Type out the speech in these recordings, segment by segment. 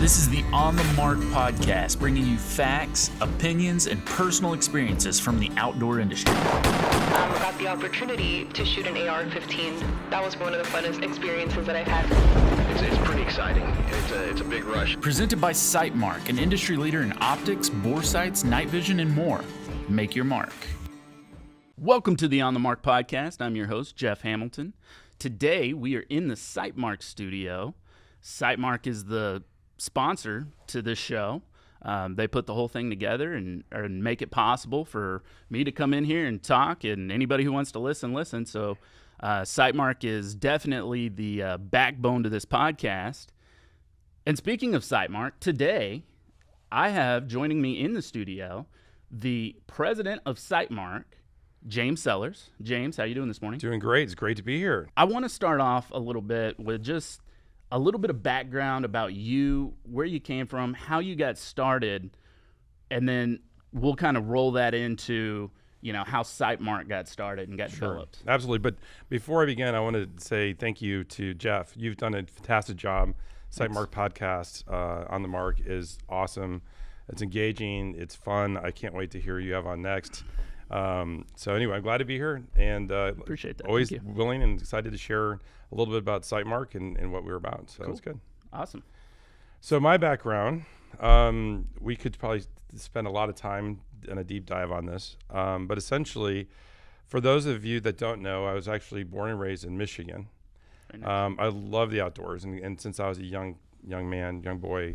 This is the On the Mark podcast, bringing you facts, opinions, and personal experiences from the outdoor industry. I got the opportunity to shoot an AR-15. That was one of the funnest experiences that I've had. It's pretty exciting. It's a big rush. Presented by Sightmark, an industry leader in optics, bore sights, night vision, and more. Make your mark. Welcome to the On the Mark podcast. I'm your host, Jeff Hamilton. Today, we are in the Sightmark studio. Sightmark is the sponsor to this show. They put the whole thing together and make it possible for me to come in here and talk, and anybody who wants to listen. So Sightmark is definitely the backbone to this podcast. And speaking of Sightmark, today I have joining me in the studio the president of Sightmark, James Sellers. James, how you doing this morning? Doing great. It's great to be here. I want to start off a little bit with just a little bit of background about you, where you came from, how you got started, and then we'll kind of roll that into, how Sightmark got started and got developed. Absolutely. But before I begin, I want to say thank you to Jeff. You've done a fantastic job. Sightmark podcast on the Mark is awesome. It's engaging. It's fun. I can't wait to hear you have on next. So anyway, I'm glad to be here, and appreciate that. Always willing and excited to share a little bit about Sightmark and what we're about. So Cool. It's good. Awesome. So my background, we could probably spend a lot of time in a deep dive on this. But essentially, for those of you that don't know, I was actually born and raised in Michigan. Very nice. I love the outdoors, and since I was a young boy,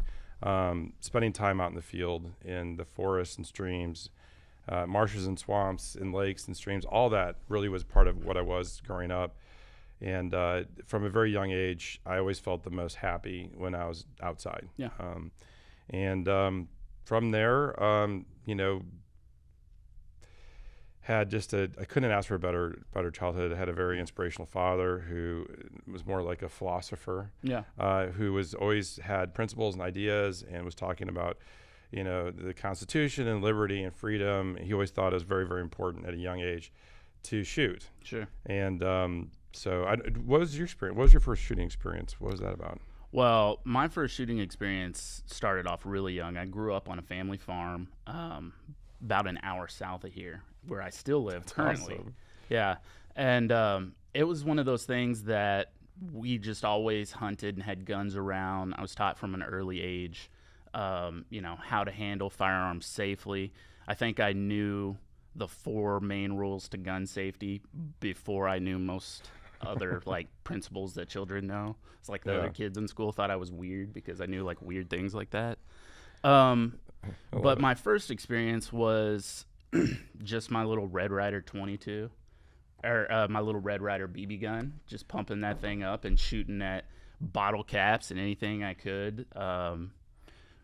spending time out in the field, in the forests and streams, marshes and swamps and lakes and streams, all that really was part of what I was growing up. And from a very young age, I always felt the most happy when I was outside. Yeah. From there, had just I couldn't ask for a better childhood. I had a very inspirational father who was more like a philosopher. Yeah. Who was always had principles and ideas and was talking about, the Constitution and liberty and freedom. He always thought it was very, very important at a young age to shoot. Sure. And so what was your experience? What was your first shooting experience? What was that about? Well, my first shooting experience started off really young. I grew up on a family farm about an hour south of here, where I still live currently. Awesome. Yeah. And it was one of those things that we just always hunted and had guns around. I was taught from an early age, how to handle firearms safely. I think I knew the 4 main rules to gun safety before I knew most other principles that children know. It's like the other kids in school thought I was weird because I knew weird things like that. But my first experience was just my little Red Ryder 22, or my little Red Ryder BB gun, just pumping that thing up and shooting at bottle caps and anything I could.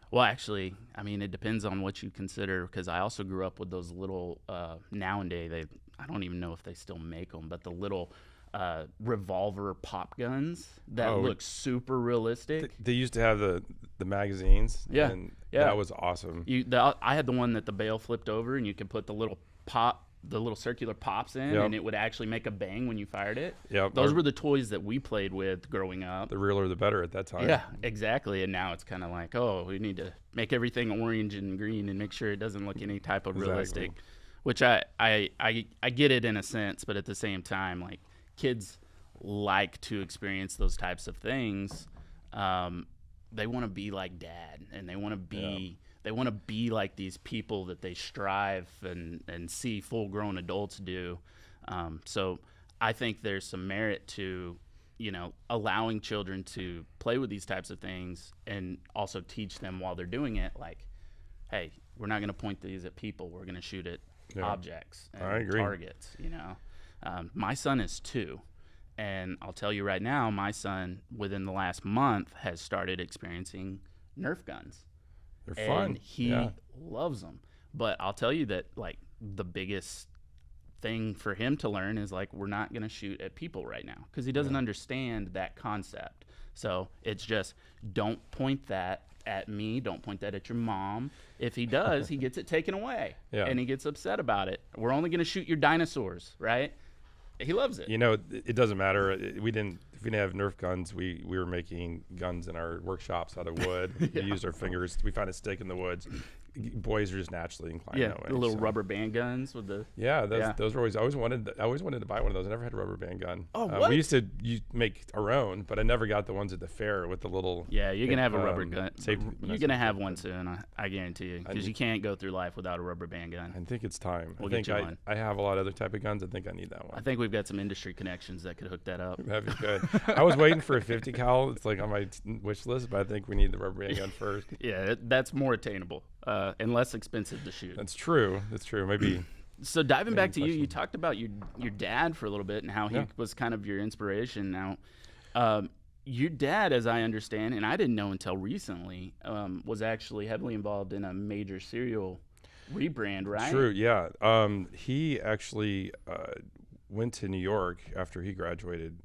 Well, actually, it depends on what you consider, because I also grew up with those little, nowadays, I don't even know if they still make them, but the little revolver pop guns that look super realistic. They used to have the magazines. Yeah. And Yeah. that was awesome. I had the one that the bail flipped over, and you could put the little circular pops in, Yep. and it would actually make a bang when you fired it. Yep. Those were the toys that we played with growing up. The realer, the better at that time. Yeah, exactly. And now it's kind of like, we need to make everything orange and green and make sure it doesn't look any type of realistic, which I get it in a sense, but at the same time, kids like to experience those types of things. They want to be like dad, and they want to be like these people that they strive and see full-grown adults do. So I think there's some merit to, allowing children to play with these types of things and also teach them while they're doing it, hey, we're not going to point these at people. We're going to shoot at objects and targets, My son is 2. And I'll tell you right now, my son, within the last month, has started experiencing Nerf guns. They're fun. And he loves them. But I'll tell you that, the biggest thing for him to learn is, we're not going to shoot at people right now, because he doesn't understand that concept. So it's just, don't point that at me. Don't point that at your mom. If he does, he gets it taken away. Yeah. And he gets upset about it. We're only going to shoot your dinosaurs, right? He loves it. You know, it doesn't matter. If we didn't have Nerf guns, we were making guns in our workshops out of wood. We used our fingers. We found a stick in the woods. Boys are just naturally inclined that way. The little rubber band guns with the. Those were always. I always wanted to buy one of those. I never had a rubber band gun. Oh, what? We used to make our own, but I never got the ones at the fair with the little. Yeah, you're gonna have a rubber gun. You're gonna have one safety. soon. I guarantee you, because you can't go through life without a rubber band gun. I think it's time. We'll I think get you one. I have a lot of other type of guns. I think I need that one. I think we've got some industry connections that could hook that up. That'd be good. I was waiting for a 50 cal. It's like on my wish list, but I think we need the rubber band gun first. Yeah, that's more attainable and less expensive to shoot. That's true. Maybe. So diving back to you talked about your dad for a little bit and how he Yeah. was kind of your inspiration. Now, your dad, as I understand, and I didn't know until recently, was actually heavily involved in a major cereal rebrand, right? True. Yeah. He actually went to New York after he graduated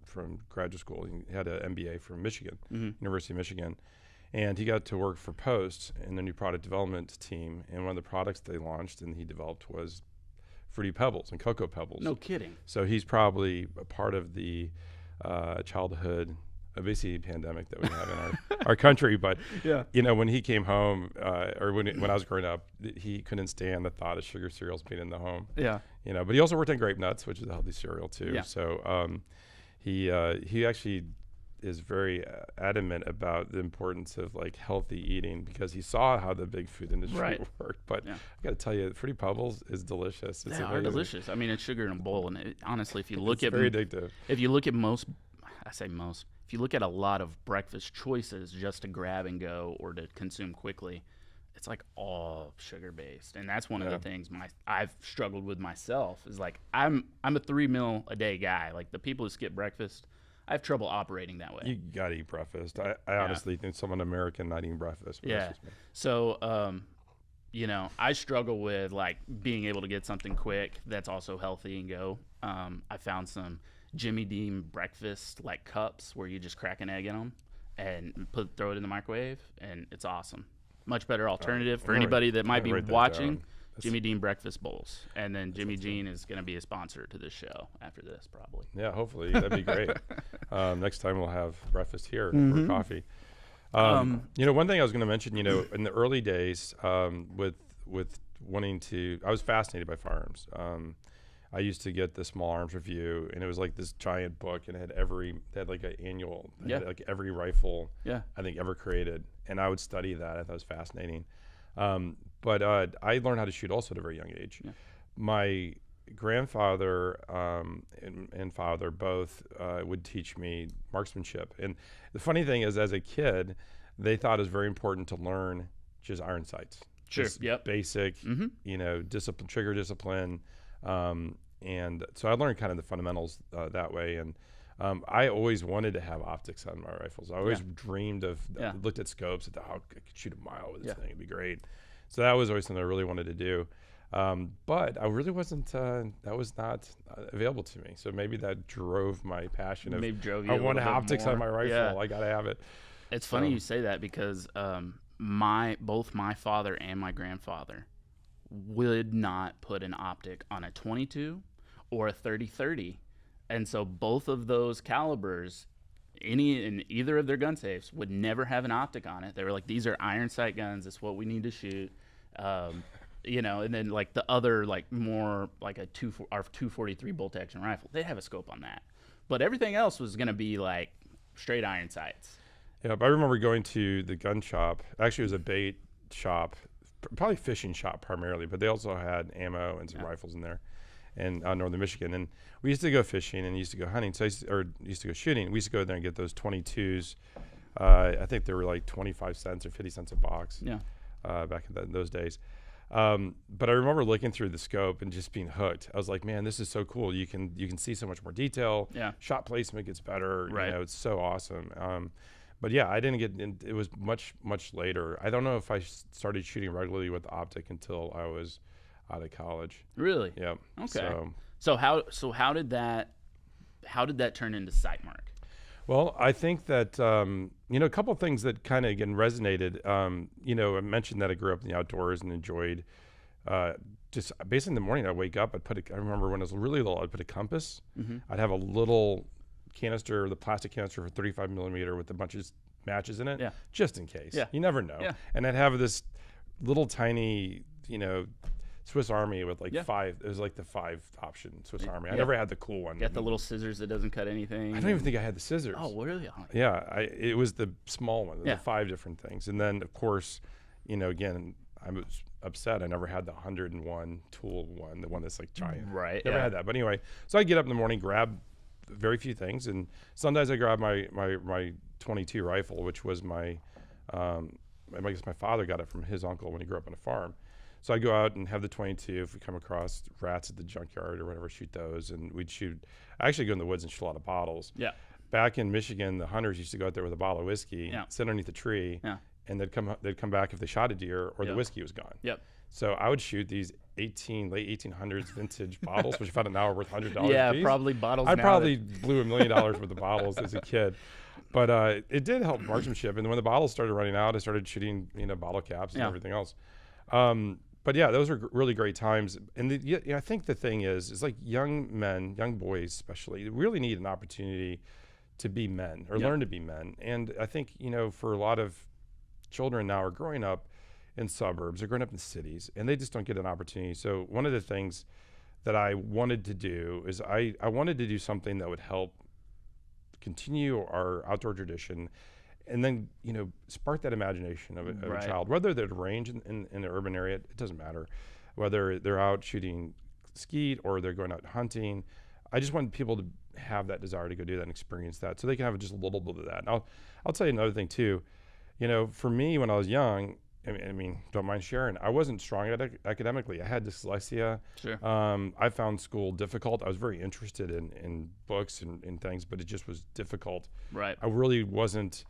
from graduate school. He had an MBA from Michigan, University of Michigan. And he got to work for Post in the new product development team. And one of the products they launched and he developed was Fruity Pebbles and Cocoa Pebbles. No kidding. So he's probably a part of the childhood obesity pandemic that we have in our country. But, you know, when he came home, or when I was growing up, he couldn't stand the thought of sugar cereals being in the home. Yeah. You know, but he also worked on Grape Nuts, which is a healthy cereal too. Yeah. So he actually is very adamant about the importance of like healthy eating because he saw how the big food industry worked. But I got to tell you, Fruity Pebbles is delicious. It's They are delicious. I mean, it's sugar in a bowl, and honestly, if you look at very addictive. If you look at if you look at a lot of breakfast choices just to grab and go or to consume quickly, it's like all sugar based, and that's one of the things I've struggled with myself. Is like I'm a 3 meal a day guy. Like the people who skip breakfast, I have trouble operating that way. You gotta eat breakfast. I honestly think someone American not eating breakfast. But that's just me. So, you know, I struggle with like being able to get something quick that's also healthy and go. I found some Jimmy Dean breakfast like cups where you just crack an egg in them and throw it in the microwave, and it's awesome. Much better alternative for anybody that might be watching. Jimmy Dean breakfast bowls, and then Jimmy Dean is going to be a sponsor to this show after this, probably. Yeah, hopefully that'd be great. Next time we'll have breakfast here for coffee. You know, one thing I was going to mention, you know, in the early days, with wanting to, I was fascinated by firearms. I used to get the Small Arms Review, and it was like this giant book, and it had like an annual, had like every rifle I think ever created, and I would study that. I thought it was fascinating. But I learned how to shoot also at a very young age. Yeah. My grandfather and father both would teach me marksmanship. And the funny thing is, as a kid, they thought it was very important to learn just iron sights. Sure. Just basic, you know, discipline, trigger discipline. And so I learned kind of the fundamentals that way. And I always wanted to have optics on my rifles. I always dreamed of, looked at scopes, at how I could shoot a mile with this thing. It'd be great. So that was always something I really wanted to do. But I really wasn't, that was not available to me. So maybe that drove my passion of, I want optics on my rifle. I got to have it. It's funny you say that because both my father and my grandfather would not put an optic on a 22 or a 30-30. And so both of those calibers, in either of their gun safes, would never have an optic on it. They were like, these are iron sight guns. It's what we need to shoot. You know, and then like the other, like more like our 243 bolt action rifle, they have a scope on that. But everything else was going to be like straight iron sights. Yeah, but I remember going to the gun shop. Actually, it was a bait shop, probably fishing shop primarily, but they also had ammo and some rifles in there. In northern Michigan, and we used to go fishing and used to go hunting. So used to go shooting. We used to go there and get those 22s. I think they were like 25 cents or 50 cents a box. Yeah. Back in those days. But I remember looking through the scope and just being hooked. I was like, man, this is so cool. You can see so much more detail. Yeah. Shot placement gets better. Right. You know, it's so awesome. But yeah, I didn't get in. It was much later. I don't know if I started shooting regularly with the optic until I was out of college. Really? Yeah. Okay. So how did that turn into Sightmark? Well, I think that you know, a couple of things that kind of again resonated. You know, I mentioned that I grew up in the outdoors and enjoyed just basically in the morning, I'd wake up, I remember when I was really little, I'd put a compass. Mm-hmm. I'd have a little canister, the plastic canister for 35 millimeter with a bunch of matches in it, just in case. Yeah. You never know. Yeah. And I'd have this little tiny, Swiss Army with like 5. It was like the 5 option Swiss Army. I never had the cool one. Got the little scissors that doesn't cut anything. I don't even think I had the scissors. Oh, really? Yeah, it was the small one, Yeah. the 5 different things. And then, of course, again, I was upset I never had the 101 tool one, the one that's like giant. Right. Never had that. But anyway, so I get up in the morning, grab very few things, and sometimes I grab my 22 rifle, which was I guess my father got it from his uncle when he grew up on a farm. So I go out and have the 22. If we come across rats at the junkyard or whatever, shoot those, and we'd shoot. I actually go in the woods and shoot a lot of bottles. Yeah. Back in Michigan, the hunters used to go out there with a bottle of whiskey, sit underneath a tree, and they'd come back if they shot a deer or the whiskey was gone. Yep. So I would shoot these late 1800s vintage bottles, which about an hour worth $100 Yeah, a piece. probably bottles. I probably blew $1 million worth of bottles as a kid. But it did help marksmanship. And when the bottles started running out, I started shooting, bottle caps and everything else. But yeah, those were really great times. And I think the thing is like young men, young boys especially, really need an opportunity to be men or learn to be men. And I think, for a lot of children now are growing up in suburbs, they're growing up in cities, and they just don't get an opportunity. So one of the things that I wanted to do is I wanted to do something that would help continue our outdoor tradition, and then spark that imagination of a child, whether they're at a range in an urban area, it doesn't matter, whether they're out shooting skeet or they're going out hunting. I just want people to have that desire to go do that and experience that, so they can have just a little bit of that. And I'll tell you another thing too. For me, when I was young, I mean, don't mind sharing, I wasn't strong academically. I had dyslexia. Sure. I found school difficult. I was very interested in books and things, but it just was difficult. Right. I really wasn't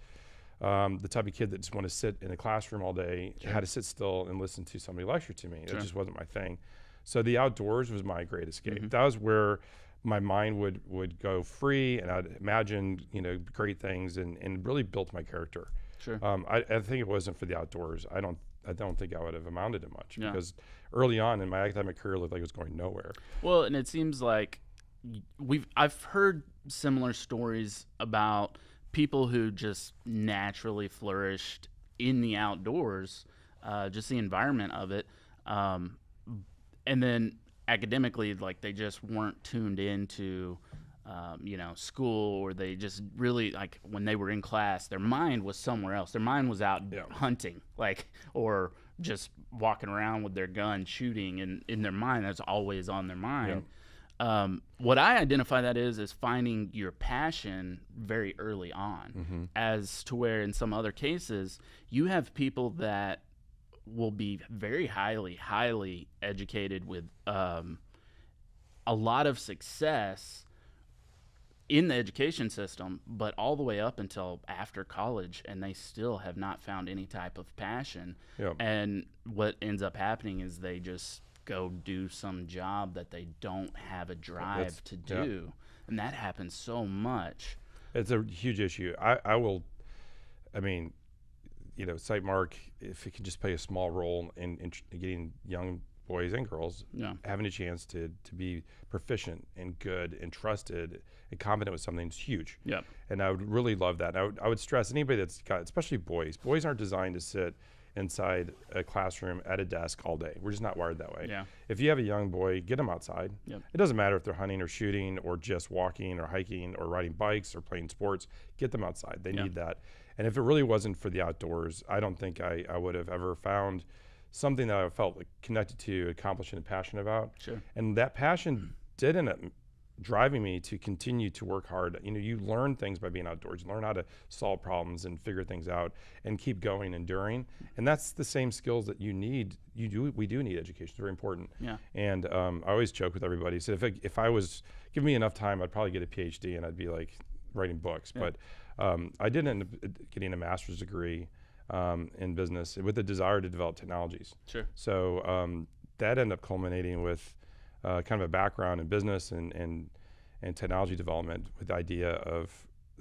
the type of kid that just want to sit in a classroom all day. I had to sit still and listen to somebody lecture to me. It just wasn't my thing. So the outdoors was my great escape. Mm-hmm. That was where my mind would go free, and I'd imagine great things, and really built my character. Sure. I think it wasn't for the outdoors, I don't think I would have amounted to much, because early on in my academic career, it looked like it was going nowhere. Well, and it seems like I've heard similar stories about people who just naturally flourished in the outdoors, just the environment of it, and then academically, like they just weren't tuned into school, or they just really, like, when they were in class, their mind was somewhere else. Their mind was out hunting, or just walking around with their gun shooting, and in their mind, that's always on their mind. What I identify that is finding your passion very early on, as to where in some other cases, you have people that will be very highly educated with a lot of success in the education system, but all the way up until after college, and they still have not found any type of passion. And what ends up happening is they just go do some job that they don't have a drive to do. And that happens so much. It's a huge issue. Sightmark, if it can just play a small role in getting young boys and girls having a chance to be proficient and good and trusted and competent with something, is huge. And I would really love that. I would stress anybody that's got, especially boys aren't designed to sit inside a classroom at a desk all day. We're just not wired that way. If you have a young boy, get them outside. It doesn't matter if they're hunting or shooting or just walking or hiking or riding bikes or playing sports. Get them outside. They need that. And if it really wasn't for the outdoors, I don't think I would have ever found something that I felt like connected to, accomplishing and passionate about. And that passion did end up driving me to continue to work hard. You learn things by being outdoors. You learn how to solve problems and figure things out and keep going, enduring. And that's the same skills that you need. We do need education. It's very important. And I always joke with everybody. So if I was given me enough time, I'd probably get a PhD and I'd be like writing books. But I did end up getting a master's degree in business with the desire to develop technologies. So that ended up culminating with kind of a background in business and technology development, with the idea of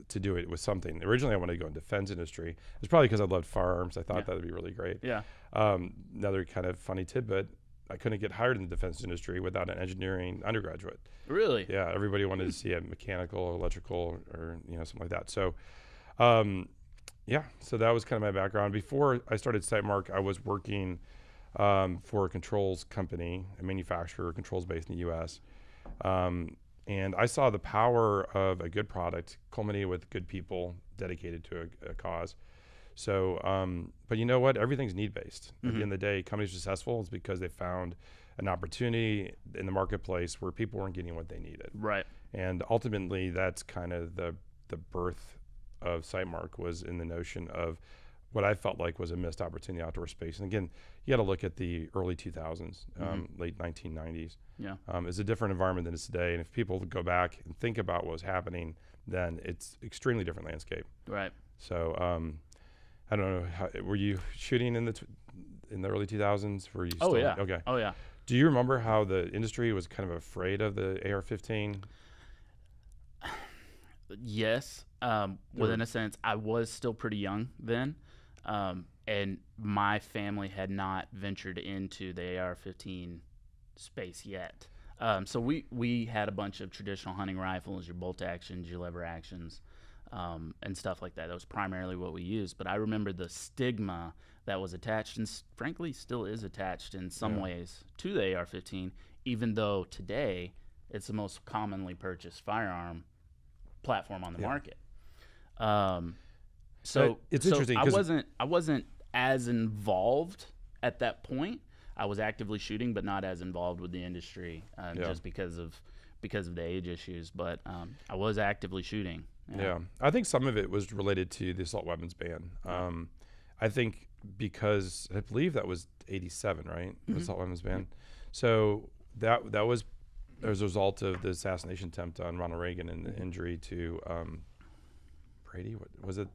to do it with something. Originally, I wanted to go in defense industry. It's probably because I loved firearms. I thought that would be really great. Another kind of funny tidbit, I couldn't get hired in the defense industry without an engineering undergraduate. Really? Yeah, everybody wanted to see a mechanical, or electrical, or something like that. So, yeah, so that was kind of my background. Before I started Sightmark, I was working for a controls company, a manufacturer of controls based in the U.S. And I saw the power of a good product culminated with good people dedicated to a cause. So, but you know what? Everything's need-based. At the end of the day, companies are successful is because they found an opportunity in the marketplace where people weren't getting what they needed. Right. And ultimately, that's kind of the birth of Sightmark, was in the notion of what I felt like was a missed opportunity in the outdoor space. And again, you got to look at the early 2000s, late 1990s. Yeah. It's a different environment than it's today. And if people go back and think about what was happening, then it's extremely different landscape. Right. So I don't know, were you shooting in the early 2000s? Were you still, yeah. Okay. Oh, yeah. Do you remember how the industry was kind of afraid of the AR-15? Yes. Within a sense, I was still pretty young then. And my family had not ventured into the AR-15 space yet. So we had a bunch of traditional hunting rifles, your bolt actions, your lever actions, and stuff like that. That was primarily what we used. But I remember the stigma that was attached, and frankly still is attached in some ways, to the AR-15, even though today it's the most commonly purchased firearm platform on the market. So it's interesting. I wasn't as involved at that point. I was actively shooting, but not as involved with the industry, just because of the age issues. But I was actively shooting. Yeah, I think some of it was related to the assault weapons ban. I think because I believe that was 87, right? The assault weapons ban. So that was as a result of the assassination attempt on Ronald Reagan and the injury to Brady. What was it?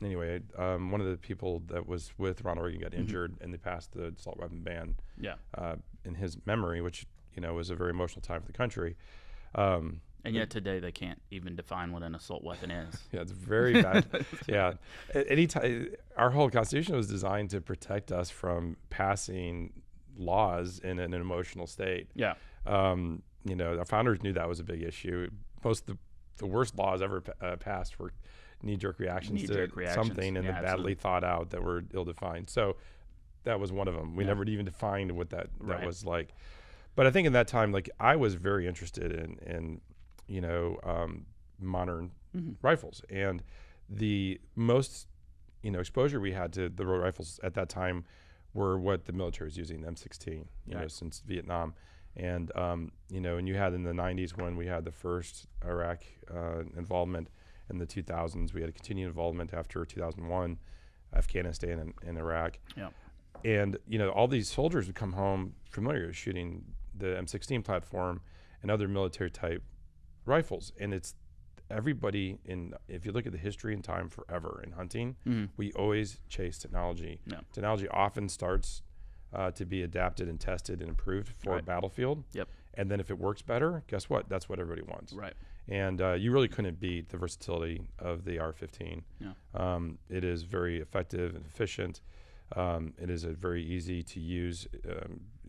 Anyway, one of the people that was with Ronald Reagan got injured, and they passed the assault weapon ban. Yeah. In his memory, which was a very emotional time for the country. And yet today they can't even define what an assault weapon is. Yeah, it's very bad. Yeah, anytime our whole Constitution was designed to protect us from passing laws in an emotional state. Yeah. Our founders knew that was a big issue. Most of the worst laws ever passed were knee-jerk reactions to something and then badly thought out that were ill-defined. So that was one of them. We never even defined what that was like. But I think in that time, like, I was very interested in modern rifles, and the most exposure we had to the rifles at that time were what the military was using, the M16, since Vietnam. And, and you had in the 90s when we had the first Iraq involvement. In the 2000s, we had a continued involvement after 2001, Afghanistan and Iraq. Yeah. And, all these soldiers would come home familiar with shooting the M16 platform and other military type rifles. And it's everybody if you look at the history and time forever in hunting, we always chase technology. Yeah. Technology often starts to be adapted and tested and improved for a battlefield. Yep. And then if it works better, guess what? That's what everybody wants. Right. And you really couldn't beat the versatility of the AR-15. Yeah. It is very effective and efficient. It is a very easy to use.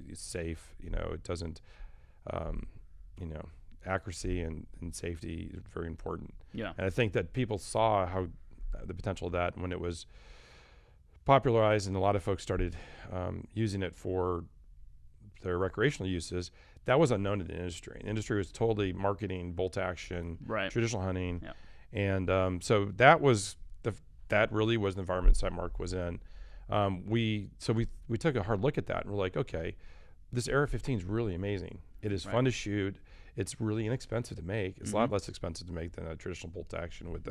It's safe. It doesn't. Accuracy and safety is very important. Yeah. And I think that people saw how the potential of that when it was popularized, and a lot of folks started using it for their recreational uses. That was unknown in the industry. The industry was totally marketing bolt action, traditional hunting, and so that was that really was the environment Sightmark was in. We took a hard look at that, and we're like, okay, this AR-15 is really amazing. It is fun to shoot. It's really inexpensive to make. It's a lot less expensive to make than a traditional bolt action with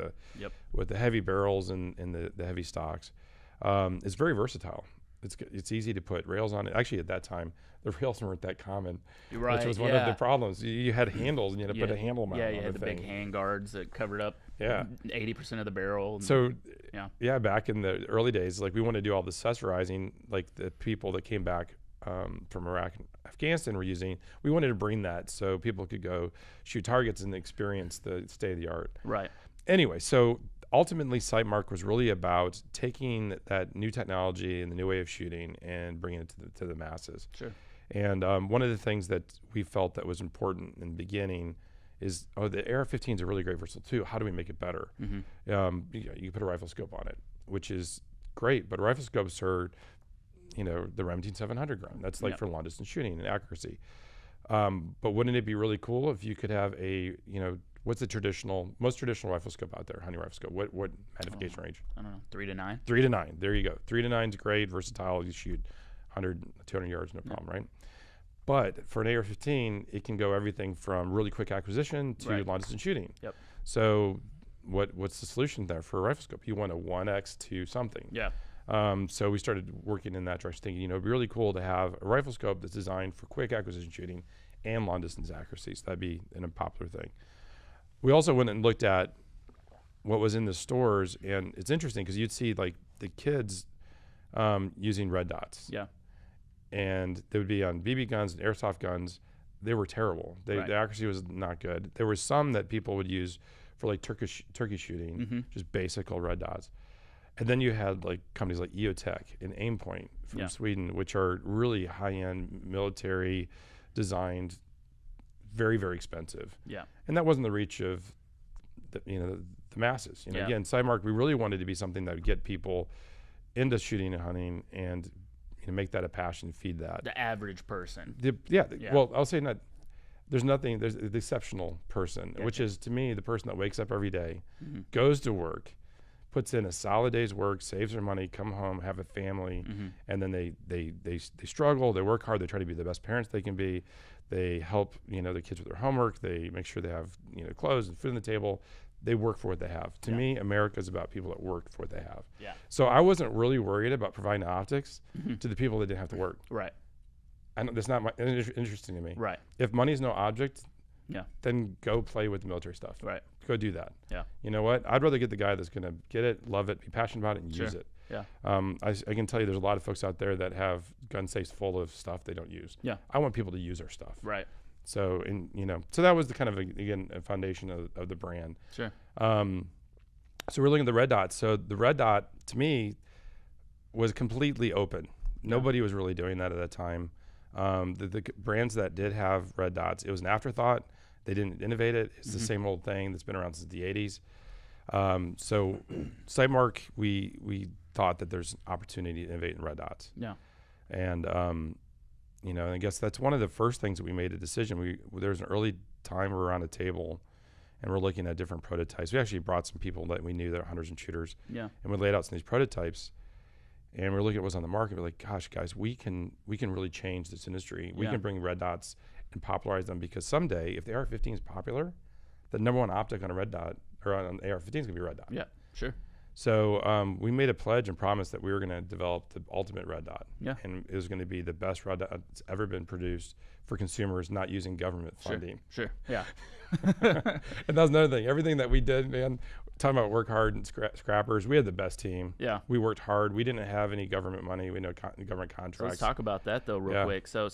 the heavy barrels and the heavy stocks. It's very versatile. It's easy to put rails on it. Actually, at that time, the rails weren't that common, which was one of the problems. You had handles, and you had to put a handle mount on the thing. Yeah, you had the big hand guards that covered up 80% of the barrel. So, back in the early days, like, we wanted to do all the accessorizing, like the people that came back from Iraq and Afghanistan were using. We wanted to bring that so people could go shoot targets and experience the state of the art. Right. Anyway, so ultimately, Sightmark was really about taking that new technology and the new way of shooting and bringing it to the masses. Sure. And one of the things that we felt that was important in the beginning is, the AR-15 is a really great versatile too. How do we make it better? You put a rifle scope on it, which is great, but rifle scopes are, the Remington 700 grain. That's like for long distance shooting and accuracy. But wouldn't it be really cool if you could have a, what's the most traditional rifle scope out there, hunting rifle scope? What magnification range? I don't know, 3 to 9. 3 to 9. There you go. 3 to 9 is great, versatile. You shoot 100, 200 yards, no problem, right? But for an AR-15, it can go everything from really quick acquisition to long distance shooting. Yep. So what's the solution there for a rifle scope? You want a 1x to something. Yeah. So we started working in that direction, thinking, it'd be really cool to have a rifle scope that's designed for quick acquisition shooting and long distance accuracy. So that'd be an unpopular thing. We also went and looked at what was in the stores, and it's interesting because you'd see like the kids using red dots. Yeah. And they would be on BB guns and airsoft guns. They were terrible. The accuracy was not good. There were some that people would use for like turkey shooting, just basic old red dots. And then you had like companies like EOTech and Aimpoint from Sweden, which are really high-end military designed, very, very expensive. Yeah. And that wasn't the reach of the masses. Again, Sightmark, we really wanted to be something that would get people into shooting and hunting and make that a passion, feed that. The average person. Well, I'll say there's the exceptional person, which is to me the person that wakes up every day, goes to work, puts in a solid day's work, saves their money, come home, have a family, and then they struggle, they work hard, they try to be the best parents they can be, they help the kids with their homework, they make sure they have clothes and food on the table. They work for what they have. To me, America is about people that work for what they have. Yeah. So I wasn't really worried about providing optics to the people that didn't have to work. Right. And that's not interesting to me. Right. If money's no object, then go play with the military stuff. Right. Go do that. Yeah. You know what? I'd rather get the guy that's going to get it, love it, be passionate about it, and use it. Yeah. I can tell you there's a lot of folks out there that have gun safes full of stuff they don't use. Yeah. I want people to use our stuff. Right. So, so that was the kind of, a foundation of the brand. Sure. So we're looking at the red dot. So the red dot, to me, was completely open. Nobody was really doing that at that time. The brands that did have red dots, it was an afterthought. They didn't innovate it. It's the same old thing that's been around since the 80s. So Sightmark, we thought that there's opportunity to innovate in red dots. Yeah. And, I guess that's one of the first things that we made a decision. There was an early time we were around a table and we're looking at different prototypes. We actually brought some people that we knew that are hunters and shooters. Yeah. And we laid out some of these prototypes and we're looking at what's on the market. We're like, gosh, guys, we can really change this industry. We can bring red dots and popularize them, because someday if the AR-15 is popular, the number one optic on a red dot or on an AR-15 is going to be red dot. Yeah, sure. So we made a pledge and promised that we were going to develop the ultimate red dot. Yeah. And it was going to be the best red dot that's ever been produced for consumers, not using government funding. Sure. Yeah. And that was another thing. Everything that we did, man, talking about work hard and scrappers, we had the best team. Yeah. We worked hard. We didn't have any government money. We had no government contracts. So let's talk about that, though, real quick. So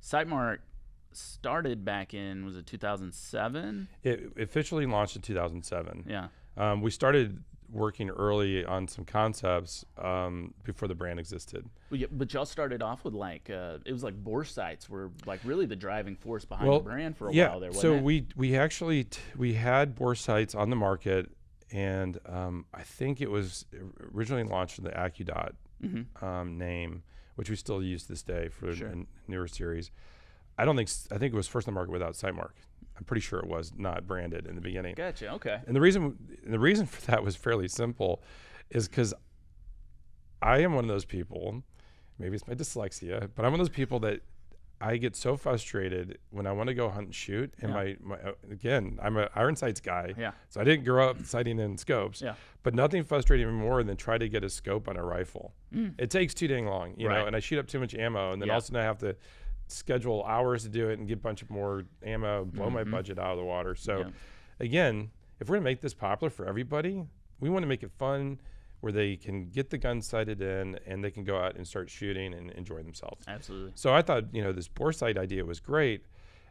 Sightmark started back in, was it 2007? It officially launched in 2007. Yeah. We started working early on some concepts before the brand existed. Well, yeah, but y'all started off with it was like bore sights were like really the driving force behind the brand for a while there, wasn't it? So we actually we had bore sights on the market, and I think it was originally launched in the AccuDot name, which we still use to this day for a newer series. I think it was first on the market without Sightmark. I'm pretty sure it was not branded in the beginning. Gotcha. Okay. And the reason for that was fairly simple, is because I am one of those people. Maybe it's my dyslexia, but I'm one of those people that I get so frustrated when I want to go hunt and shoot. And I'm an iron sights guy. Yeah. So I didn't grow up sighting in scopes. Yeah. But nothing frustrated me more than try to get a scope on a rifle. It takes too dang long, you know, and I shoot up too much ammo, and then also now I have to schedule hours to do it and get a bunch of more ammo, blow my budget out of the water. So again, if we're gonna make this popular for everybody, we want to make it fun where they can get the gun sighted in and they can go out and start shooting and enjoy themselves. Absolutely. So I thought, this bore sight idea was great.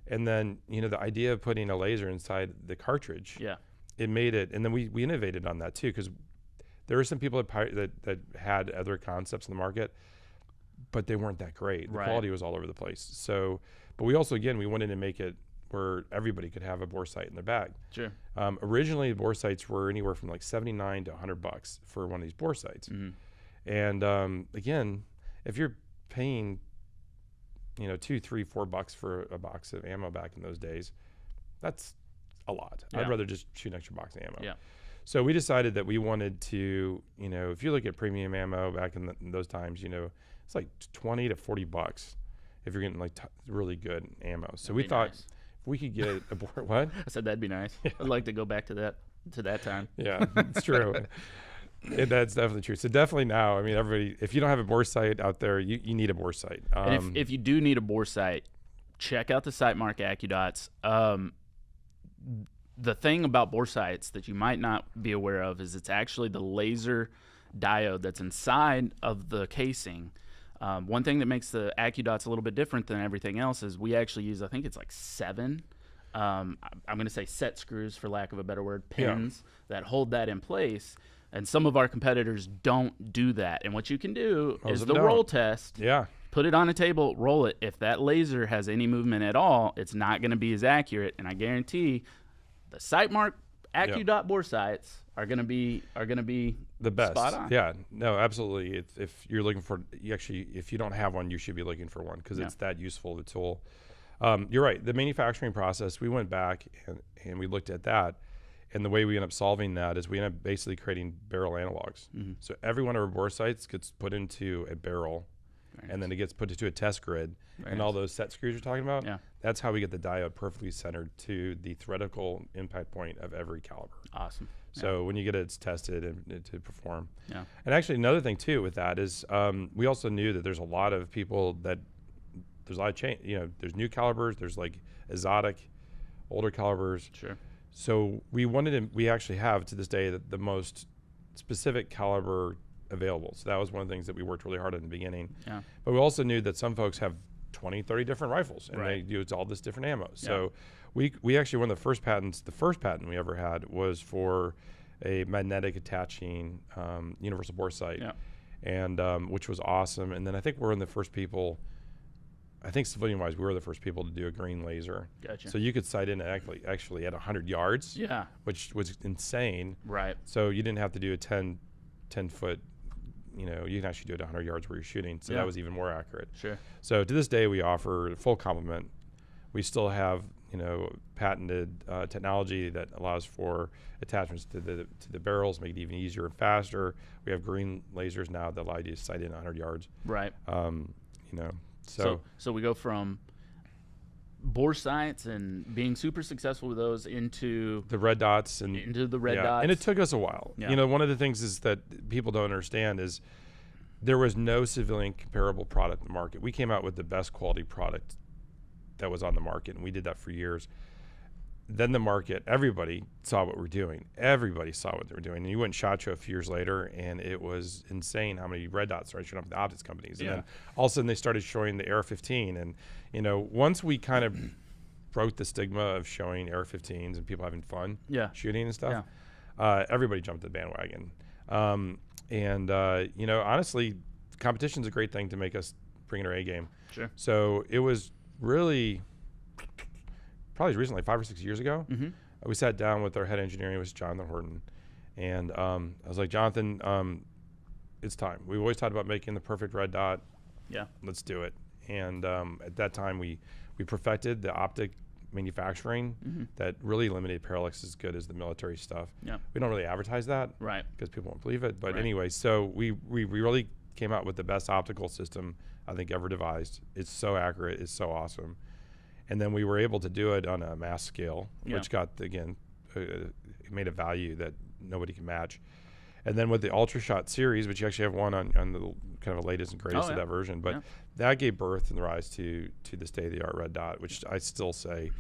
And then, the idea of putting a laser inside the cartridge it made it, and then we innovated on that too, because there were some people that had other concepts in the market, but they weren't that great. The quality was all over the place. So, but we also, again, we wanted to make it where everybody could have a bore sight in their bag. Sure. Originally, bore sights were anywhere from like $79 to $100 for one of these bore sights. And again, if you're paying, $2, $3, $4 for a box of ammo back in those days, that's a lot. I'd rather just shoot an extra box of ammo. Yeah. So we decided that we wanted to, if you look at premium ammo back in those times, it's like $20 to $40 if you're getting like really good ammo. So we thought if we could get a bore, what? I said that'd be nice. I'd like to go back to that time. Yeah, it's true. That's definitely true. So definitely now, I mean, everybody, if you don't have a bore sight out there, you need a bore sight. And if you do need a bore sight, check out the Sightmark AccuDots. The thing about bore sights that you might not be aware of is it's actually the laser diode that's inside of the casing. One thing that makes the AccuDots a little bit different than everything else is we actually use, I think it's like 7, I'm going to say set screws for lack of a better word, pins that hold that in place. And some of our competitors don't do that. And what you can do is the roll test. Yeah. Put it on a table, roll it. If that laser has any movement at all, it's not going to be as accurate. And I guarantee the Sightmark AccuDot bore sights are going to be the best. Spot on. Yeah, no, absolutely. If you're looking for, if you don't have one, you should be looking for one because it's that useful of a tool. You're right. The manufacturing process, we went back and we looked at that. And the way we end up solving that is we end up basically creating barrel analogs. So every one of our bore sights gets put into a barrel, and then it gets put into a test grid. And all those set screws you're talking about, that's how we get the diode perfectly centered to the theoretical impact point of every caliber. Awesome. So when you get it, it's tested and to perform. Yeah. And actually another thing too with that is we also knew that there's a lot of people that there's a lot of change. There's new calibers, there's like exotic, older calibers. Sure. So we actually have to this day the most specific caliber available. So that was one of the things that we worked really hard on in the beginning. Yeah. But we also knew that some folks have 20, 30 different rifles and they use all this different ammo. So we actually, one of the first patent we ever had was for a magnetic attaching universal bore sight, and which was awesome. And then I think we're in the first people, I think civilian-wise, we were the first people to do a green laser. Gotcha. So you could sight in actually at 100 yards, which was insane. Right. So you didn't have to do a 10-foot, you can actually do it at 100 yards where you're shooting. So that was even more accurate. Sure. So to this day, we offer full complement. We still have, patented technology that allows for attachments to the barrels, make it even easier and faster. We have green lasers now that allow you to sight in 100 yards. Right. So we go from bore sights and being super successful with those into the red dots dots. And it took us a while. Yeah. One of the things is that people don't understand is there was no civilian comparable product in the market. We came out with the best quality product that was on the market, and we did that for years. Then the market, everybody saw what we're doing. Everybody saw what they were doing. And you went and SHOT Show a few years later, and it was insane how many red dots started showing up at the optics companies. And then all of a sudden they started showing the AR-15. And, once we kind of broke the stigma of showing AR-15s and people having fun shooting and stuff, everybody jumped the bandwagon. Honestly, competition's a great thing to make us bring in our A game. Sure. So it was really probably recently, 5 or 6 years ago, we sat down with our head engineering, it was Jonathan Horton, and I was like, Jonathan, it's time. We've always talked about making the perfect red dot. Yeah. Let's do it. And at that time, we perfected the optic manufacturing that really eliminated parallax as good as the military stuff. Yeah. We don't really advertise that because people won't believe it. But anyway, so we really came out with the best optical system I think ever devised. It's so accurate. It's so awesome. And then we were able to do it on a mass scale, which got, again, it made a value that nobody can match. And then with the UltraShot series, which you actually have one on the kind of the latest and greatest of that version, but that gave birth and rise to the state-of-the-art red dot, which I still say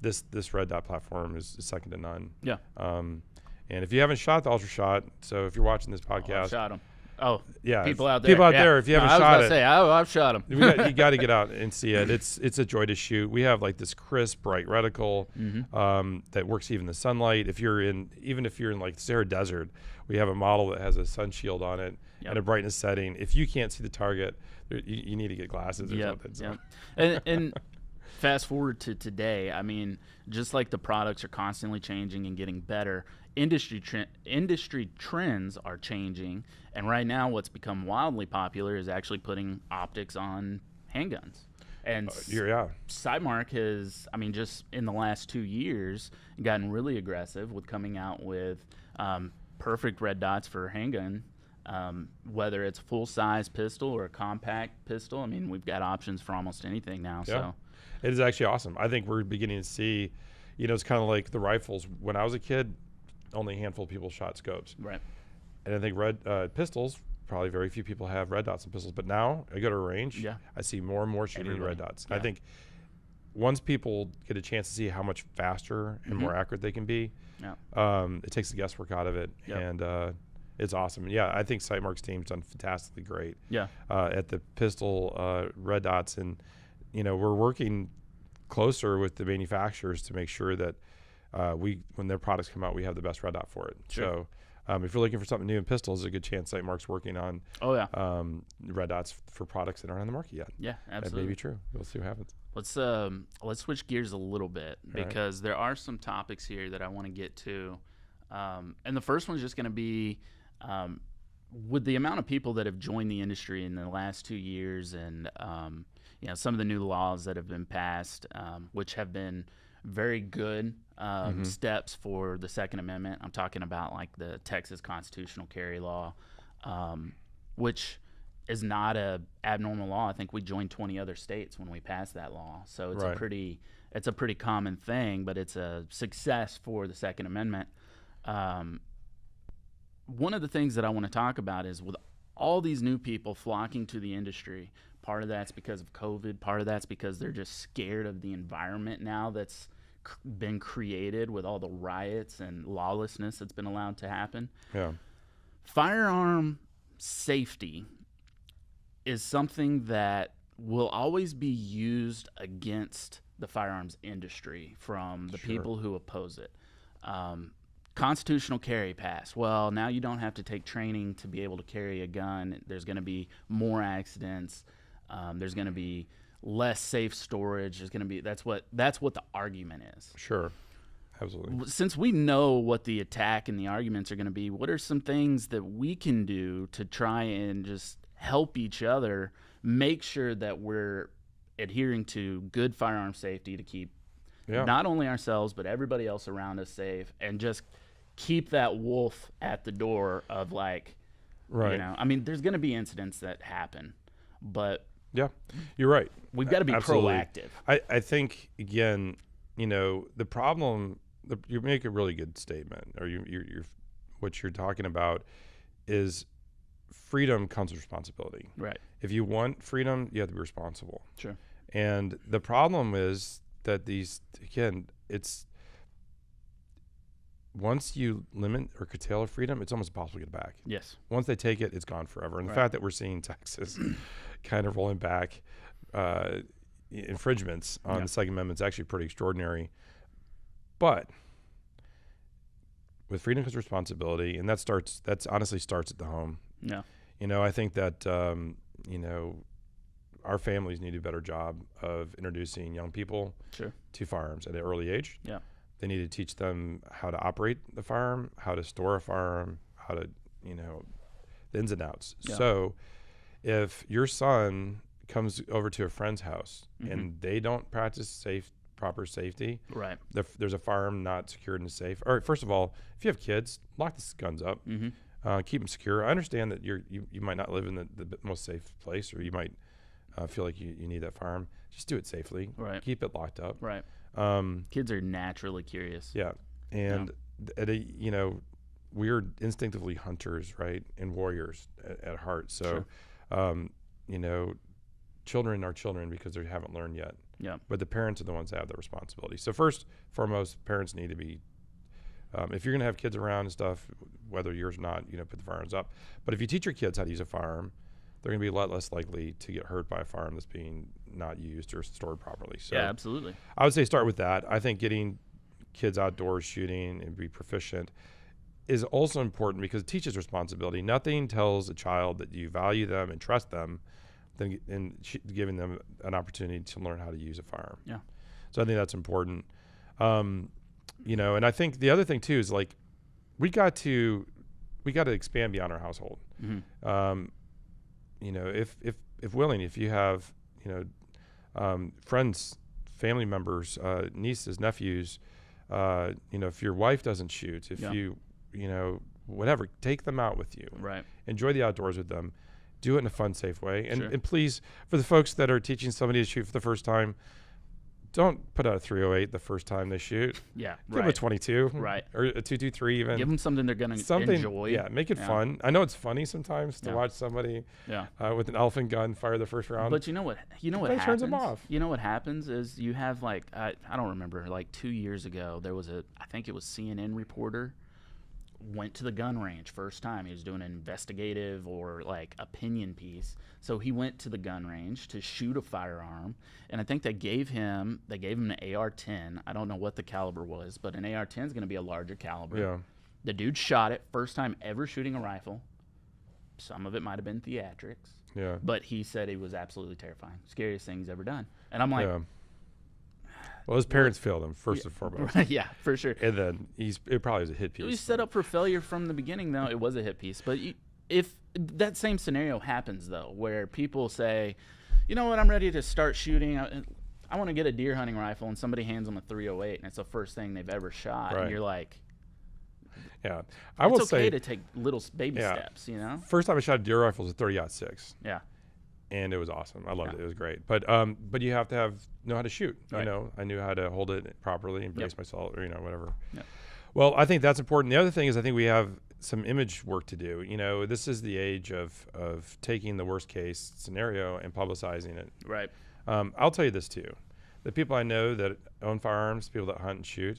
this red dot platform is second to none. Yeah. And if you haven't shot the UltraShot, so if you're watching this podcast, shot 'em. Oh, Yeah, people out there. People out Yeah. there, if you haven't I was shot about to it, say, I've shot them. you got to get out and see it. It's a joy to shoot. We have like this crisp, bright reticle that works even in the sunlight. Even if you're in like the Sahara Desert, we have a model that has a sun shield on it and a brightness setting. If you can't see the target, you need to get glasses or something. So. And fast forward to today, I mean, just like the products are constantly changing and getting better, industry trends are changing, and right now what's become wildly popular is actually putting optics on handguns. And Sightmark has, I mean, just in the last 2 years, gotten really aggressive with coming out with perfect red dots for handgun, whether it's full-size pistol or a compact pistol. I mean, we've got options for almost anything now. Yeah. So It is actually awesome. I think we're beginning to see, it's kind of like the rifles. When I was a kid, only a handful of people shot scopes. Right. And I think red pistols, probably very few people have red dots in pistols. But now I go to a range, I see more and more shooting red dots. Yeah. I think once people get a chance to see how much faster and more accurate they can be, it takes the guesswork out of it. Yep. And it's awesome. And I think Sightmark's team's done fantastically great at the pistol red dots. And, we're working closer with the manufacturers to make sure that when their products come out, we have the best red dot for it. Sure. So if you're looking for something new in pistols, there's a good chance Sightmark's working on red dots for products that aren't on the market yet. Yeah, absolutely. That may be true. We'll see what happens. Let's switch gears a little bit because there are some topics here that I want to get to. And the first one's just going to be with the amount of people that have joined the industry in the last 2 years and some of the new laws that have been passed, which have been very good steps for the Second Amendment. I'm talking about like the Texas constitutional carry law, which is not a abnormal law. I think we joined 20 other states when we passed that law. So it's a pretty common thing, but it's a success for the Second Amendment. One of the things that I want to talk about is with all these new people flocking to the industry, part of that's because of COVID, part of that's because they're just scared of the environment now that's been created with all the riots and lawlessness that's been allowed to happen. Yeah. Firearm safety is something that will always be used against the firearms industry from the people who oppose it. Constitutional carry passed. Well, now you don't have to take training to be able to carry a gun. There's going to be more accidents. There's going to be less safe storage. There's going to be that's what the argument is. Sure, absolutely. Since we know what the attack and the arguments are going to be, what are some things that we can do to try and just help each other make sure that we're adhering to good firearm safety to keep not only ourselves but everybody else around us safe, and just keep that wolf at the door of like, I mean, there's going to be incidents that happen, but you're right. We've got to be proactive. I think again, the problem. You make a really good statement, or you're what you're talking about is freedom comes with responsibility. Right. If you want freedom, you have to be responsible. Sure. And the problem is that it's once you limit or curtail a freedom, it's almost impossible to get it back. Yes. Once they take it, it's gone forever. And the fact that we're seeing Texas kind of rolling back infringements on the Second Amendment is actually pretty extraordinary. But with freedom comes responsibility, and that honestly starts at the home. Yeah. I think that our families need to do a better job of introducing young people to firearms at an early age. Yeah. They need to teach them how to operate the firearm, how to store a firearm, how to, the ins and outs. Yeah. So if your son comes over to a friend's house and they don't practice proper safety, right? There's a firearm not secured in a safe. All right, first of all, if you have kids, lock the guns up, keep them secure. I understand that you might not live in the most safe place, or you might feel like you need that firearm. Just do it safely. Right. Keep it locked up. Right. Kids are naturally curious. Yeah. And we're instinctively hunters, right? And warriors at heart. So, children are children because they haven't learned yet. Yeah. But the parents are the ones that have the responsibility. So first, foremost, parents need to be If you're going to have kids around and stuff, whether yours or not, put the firearms up. But if you teach your kids how to use a firearm, they're going to be a lot less likely to get hurt by a firearm that's being not used or stored properly. So yeah, absolutely. I would say start with that. I think getting kids outdoors shooting and be proficient is also important because it teaches responsibility. Nothing tells a child that you value them and trust them than giving them an opportunity to learn how to use a firearm. Yeah. So I think that's important. And I think the other thing too is like we got to expand beyond our household. Mm-hmm. If willing, if you have friends, family members, nieces, nephews, if your wife doesn't shoot, if whatever, take them out with you. Right. Enjoy the outdoors with them. Do it in a fun, safe way. And, Sure. and please, for the folks that are teaching somebody to shoot for the first time, don't put out a 308 the first time they shoot. Yeah. Give them a 22. Right. Or a 223 even. Give them something they're going to enjoy. Yeah, make it fun. I know it's funny sometimes to Yeah. watch somebody Yeah. with an elephant gun fire the first round. But you know what That happens? turns them off. You know what happens is you have I don't remember, 2 years ago, there was I think it was CNN reporter went to the gun range first time. He was doing an investigative or opinion piece. So he went to the gun range to shoot a firearm, and I think they gave him an AR-10. I don't know what the caliber was, but an AR-10 is going to be a larger caliber. Yeah. The dude shot it, first time ever shooting a rifle. Some of it might have been theatrics. Yeah. But he said it was absolutely terrifying. Scariest thing he's ever done. And I'm like, Yeah. Well, his parents failed him first and foremost. yeah, for sure. And then it probably was a hit piece. It was set up for failure from the beginning, though. It was a hit piece. But if that same scenario happens, though, where people say, you know what, I'm ready to start shooting. I want to get a deer hunting rifle, and somebody hands them a 308, and it's the first thing they've ever shot. Right. And you're like, Yeah. it's okay to take little baby steps, First time I shot a deer rifle was a 30-06. Yeah. And it was awesome. I loved it. It was great. But you have to know how to shoot. Right. I knew how to hold it properly and brace myself, or whatever. Yep. Well, I think that's important. The other thing is I think we have some image work to do. This is the age of taking the worst case scenario and publicizing it. Right. I'll tell you this too. The people I know that own firearms, people that hunt and shoot,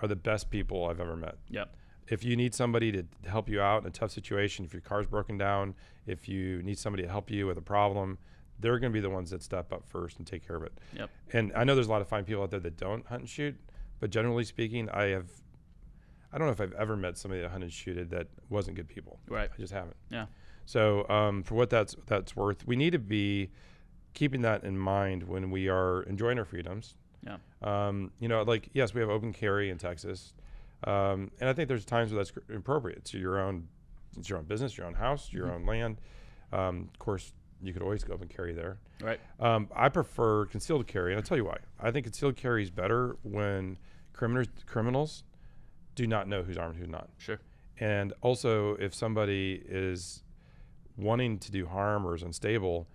are the best people I've ever met. Yep. If you need somebody to help you out in a tough situation, if your car's broken down, if you need somebody to help you with a problem, they're going to be the ones that step up first and take care of it. Yep. And I know there's a lot of fine people out there that don't hunt and shoot, but generally speaking, I don't know if I've ever met somebody that hunted and shooted that wasn't good people. Right. I just haven't. Yeah. So for what that's worth, we need to be keeping that in mind when we are enjoying our freedoms. Yeah. Yes, we have open carry in Texas. And I think there's times where that's appropriate. It's your own business, your own house, your own land. Of course, you could always go up and carry there. Right. I prefer concealed carry, and I'll tell you why. I think concealed carry is better when criminals do not know who's armed and who's not. Sure. And also, if somebody is wanting to do harm or is unstable,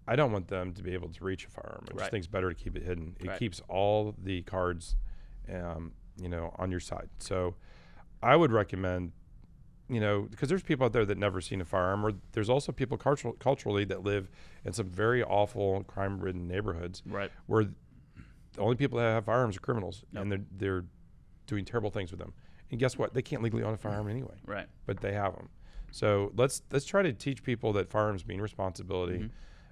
I don't want them to be able to reach a firearm. I just think it's better to keep it hidden. It keeps all the cards on your side. So I would recommend, because there's people out there that never seen a firearm, or there's also people culturally that live in some very awful crime-ridden neighborhoods, Right. where the only people that have firearms are criminals, and they're doing terrible things with them. And guess what? They can't legally own a firearm anyway. Right. But they have them. So let's try to teach people that firearms mean responsibility.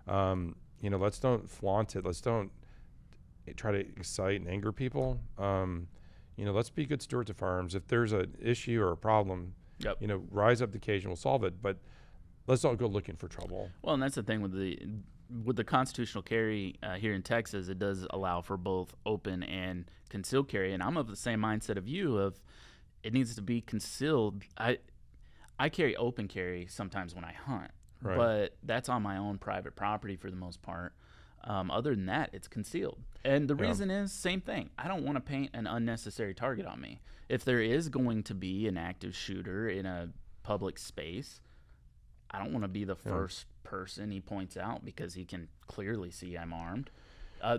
Let's don't flaunt it. Let's don't try to excite and anger people. Let's be good stewards of firearms. If there's an issue or a problem, rise up the occasion, we'll solve it. But let's not go looking for trouble. Well, and that's the thing with the constitutional carry here in Texas. It does allow for both open and concealed carry, and I'm of the same mindset of you. Of it needs to be concealed. I carry open carry sometimes when I hunt, but that's on my own private property for the most part. Other than that, it's concealed. And the reason is, same thing. I don't want to paint an unnecessary target on me. If there is going to be an active shooter in a public space, I don't want to be the first person he points out because he can clearly see I'm armed.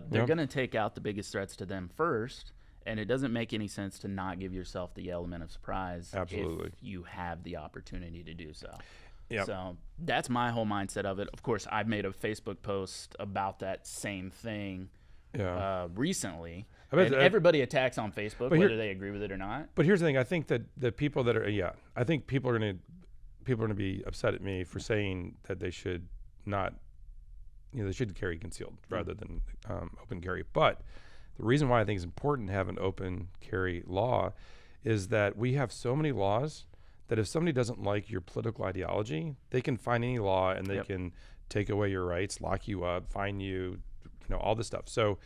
They're going to take out the biggest threats to them first, and it doesn't make any sense to not give yourself the element of surprise if you have the opportunity to do so. Yep. So that's my whole mindset of it. Of course, I've made a Facebook post about that same thing recently, I bet And that- everybody attacks on Facebook, But here- whether they agree with it or not. But here's the thing: I think that the people that are, I think people are gonna be upset at me for saying that they should not, they should carry concealed rather than open carry. But the reason why I think it's important to have an open carry law is that we have so many laws that if somebody doesn't like your political ideology, they can find any law and they can take away your rights, lock you up, fine you, all this stuff. So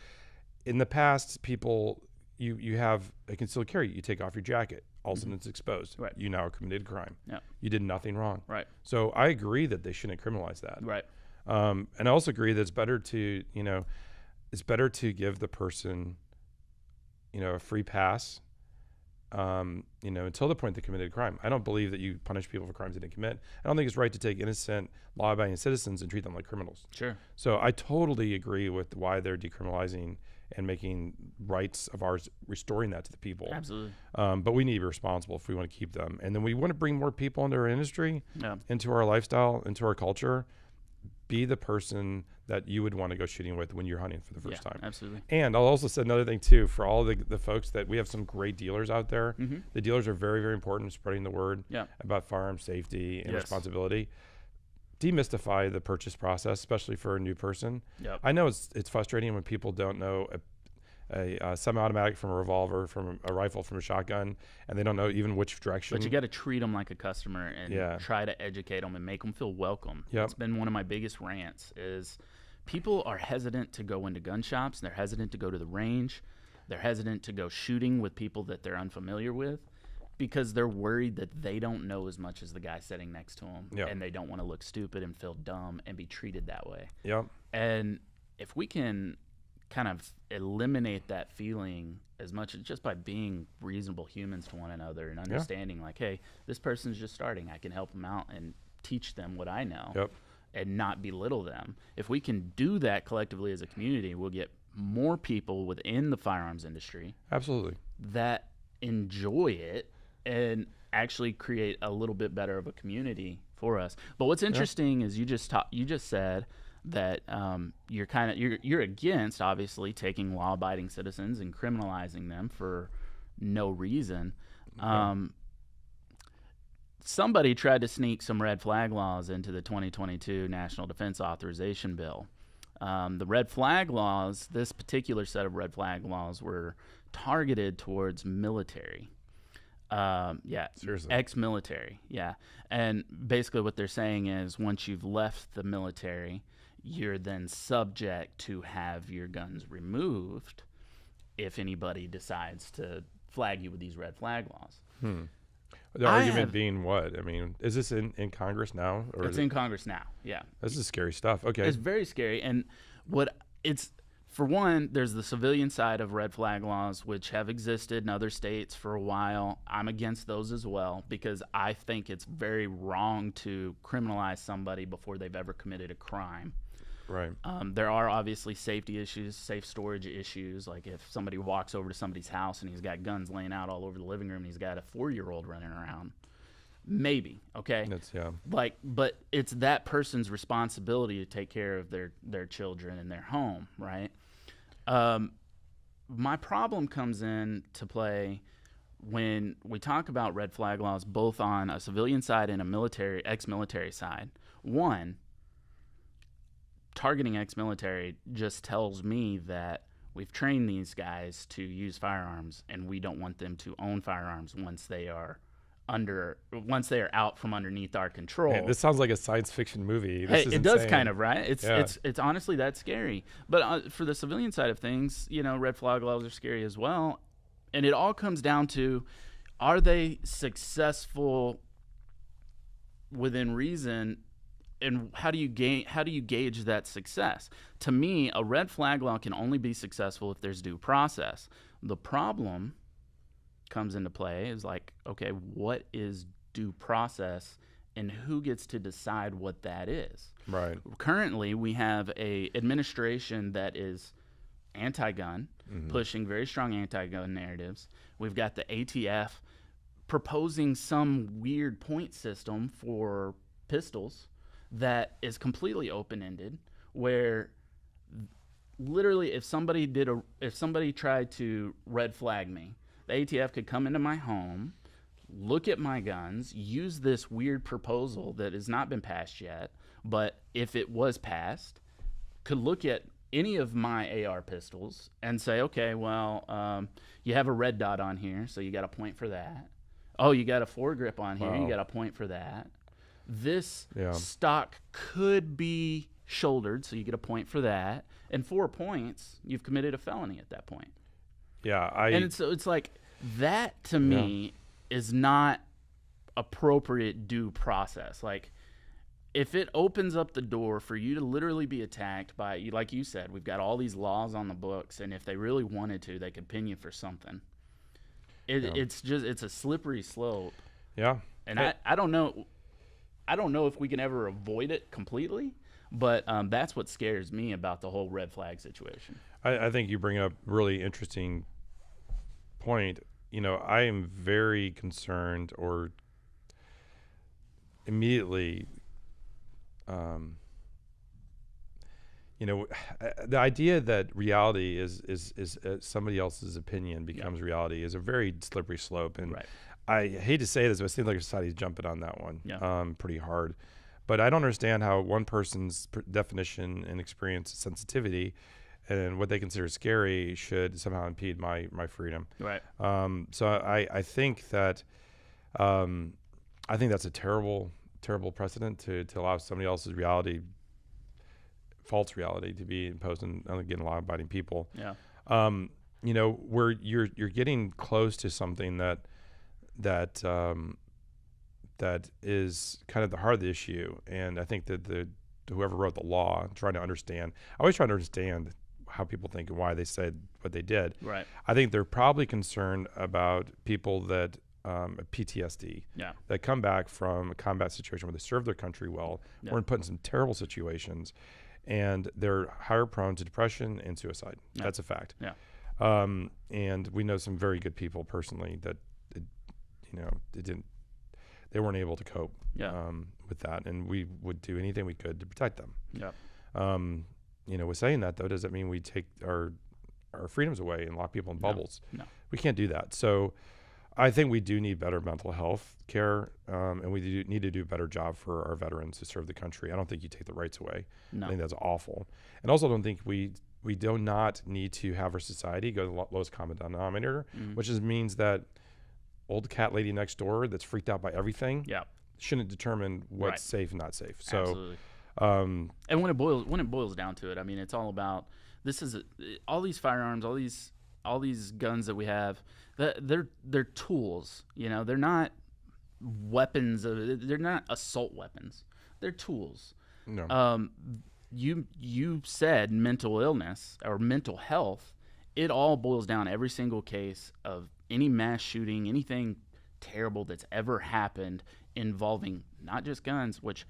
in the past, people, you have a concealed carry, you take off your jacket, all of a sudden it's exposed. Right. You now committed a crime. Yeah. You did nothing wrong. Right. So I agree that they shouldn't criminalize that. Right. And I also agree that it's better to, give the person, a free pass, until the point they committed a crime. I don't believe that you punish people for crimes they didn't commit. I don't think it's right to take innocent, law-abiding citizens and treat them like criminals. Sure. So I totally agree with why they're decriminalizing and making rights of ours, restoring that to the people. Absolutely. But we need to be responsible if we want to keep them. And then we want to bring more people into our industry, Yeah. into our lifestyle, into our culture. Be the person that you would want to go shooting with when you're hunting for the first time. Absolutely. And I'll also say another thing too, for all the folks that we have some great dealers out there. The dealers are very, very important in spreading the word about firearm safety and responsibility. Demystify the purchase process, especially for a new person. Yep. I know it's frustrating when people don't know a semi-automatic from a revolver, from a rifle, from a shotgun, and they don't know even which direction. But you got to treat them like a customer and try to educate them and make them feel welcome. Yep. It's been one of my biggest rants is people are hesitant to go into gun shops. They're hesitant to go to the range. They're hesitant to go shooting with people that they're unfamiliar with because they're worried that they don't know as much as the guy sitting next to them. Yep. And they don't want to look stupid and feel dumb and be treated that way. Yep. And if we can kind of eliminate that feeling as much as just by being reasonable humans to one another and understanding like, hey, this person's just starting. I can help them out and teach them what I know and not belittle them. If we can do that collectively as a community, we'll get more people within the firearms industry Absolutely. that enjoy it and actually create a little bit better of a community for us. But what's interesting is you just said that you're against obviously taking law-abiding citizens and criminalizing them for no reason. Somebody tried to sneak some red flag laws into the 2022 National Defense Authorization Bill. The red flag laws, this particular set of red flag laws, were targeted towards military. Seriously. Ex-military, and basically what they're saying is once you've left the military, you're then subject to have your guns removed if anybody decides to flag you with these red flag laws. The argument being what? I mean, is this in Congress now? Or It's in Congress now, This is scary stuff. Okay. It's very scary. And for one, there's the civilian side of red flag laws, which have existed in other states for a while. I'm against those as well because I think it's very wrong to criminalize somebody before they've ever committed a crime. Right. There are obviously safety issues, safe storage issues. Like if somebody walks over to somebody's house and he's got guns laying out all over the living room and he's got a 4-year-old running around, maybe, okay? But it's that person's responsibility to take care of their children and their home, right? My problem comes in to play when we talk about red flag laws, both on a civilian side and a ex-military side. One, targeting ex-military just tells me that we've trained these guys to use firearms and we don't want them to own firearms once they are out from underneath our control. Man, this sounds like a science fiction movie. This is it does insane. kind of, right? It's honestly that scary. But for the civilian side of things, red flag laws are scary as well. And it all comes down to, are they successful within reason? And how do you gauge that success? To me, a red flag law can only be successful if there's due process. The problem comes into play is like, okay, what is due process and who gets to decide what that is? Right. Currently, we have a administration that is anti-gun, pushing very strong anti-gun narratives. We've got the ATF proposing some weird point system for pistols that is completely open-ended, where literally, if somebody tried to red flag me, the ATF could come into my home, look at my guns, use this weird proposal that has not been passed yet, but if it was passed, could look at any of my AR pistols and say, okay, well, you have a red dot on here, so you got a point for that. Oh, you got a foregrip on here, you got a point for that. This stock could be shouldered, so you get a point for that. And 4 points, you've committed a felony at that point. Yeah, and so it's like that to me is not appropriate due process. Like, if it opens up the door for you to literally be attacked by, like you said, we've got all these laws on the books, and if they really wanted to, they could pin you for something. It's a slippery slope. Yeah. And I don't know if we can ever avoid it completely, but that's what scares me about the whole red flag situation. I think you bring up a really interesting point. You know, I am very concerned, or immediately, you know, the idea that reality is somebody else's opinion becomes reality is a very slippery slope. And I hate to say this, but it seems like society's jumping on that one pretty hard. But I don't understand how one person's definition and experience sensitivity and what they consider scary should somehow impede my freedom. Right. So I think that that's a terrible precedent to allow somebody else's reality, false reality, to be imposed on, again, law-abiding people. Yeah. You know, where you're getting close to something that is kind of the heart of the issue. And I think that whoever wrote the law, trying to understand, I always try to understand how people think and why they said what they did. Right. I think they're probably concerned about people that PTSD, that come back from a combat situation where they served their country well, were put in some terrible situations, and they're higher prone to depression and suicide. That's a fact. Yeah. And we know some very good people personally that, they weren't able to cope with that, and we would do anything we could to protect them. Yeah. With saying that, though, does that mean we take our freedoms away and lock people in bubbles? No. We can't do that. So I think we do need better mental health care, and we do need to do a better job for our veterans who serve the country. I don't think you take the rights away. No. I think that's awful. And also, I don't think we do not need to have our society go to the lowest common denominator, which means that old cat lady next door that's freaked out by everything shouldn't determine what's safe and not safe. So, absolutely. And when it boils down to it, I mean, it's all about all these firearms, all these guns that we have. They're tools. They're not weapons. They're not assault weapons. They're tools. No. You said mental illness or mental health. It all boils down, every single case of any mass shooting, anything terrible that's ever happened involving not just guns, which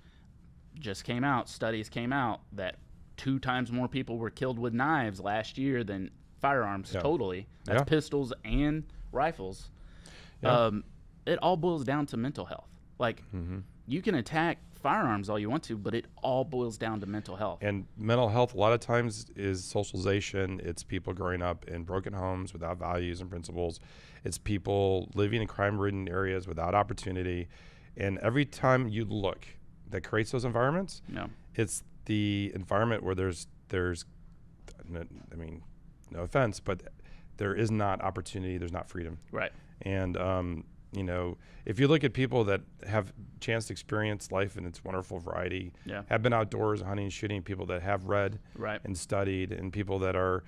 just came out. Studies came out that 2 times more people were killed with knives last year than firearms totally. That's pistols and rifles. It all boils down to mental health. Like, you can attack firearms all you want to, but it all boils down to mental health. And mental health a lot of times is socialization. It's people growing up in broken homes without values and principles. It's people living in crime-ridden areas without opportunity. And every time you look that creates those environments, it's the environment where there's no offense, but there is not opportunity, there's not freedom. Right. And if you look at people that have chance to experience life in its wonderful variety, have been outdoors hunting and shooting, people that have read and studied, and people that are